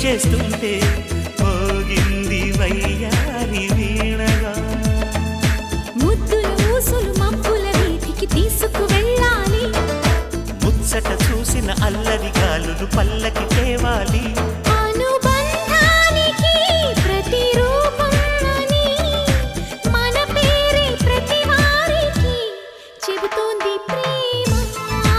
చేస్తుంటే మోగింది వయ్యారి వీణగా. ముద్దుల ఊసులు మబ్బుల వీధికి తీసుకు వెళ్ళాలి, ముచ్చట చూసిన అల్లరి గాలులు పల్లకి తేవాలి.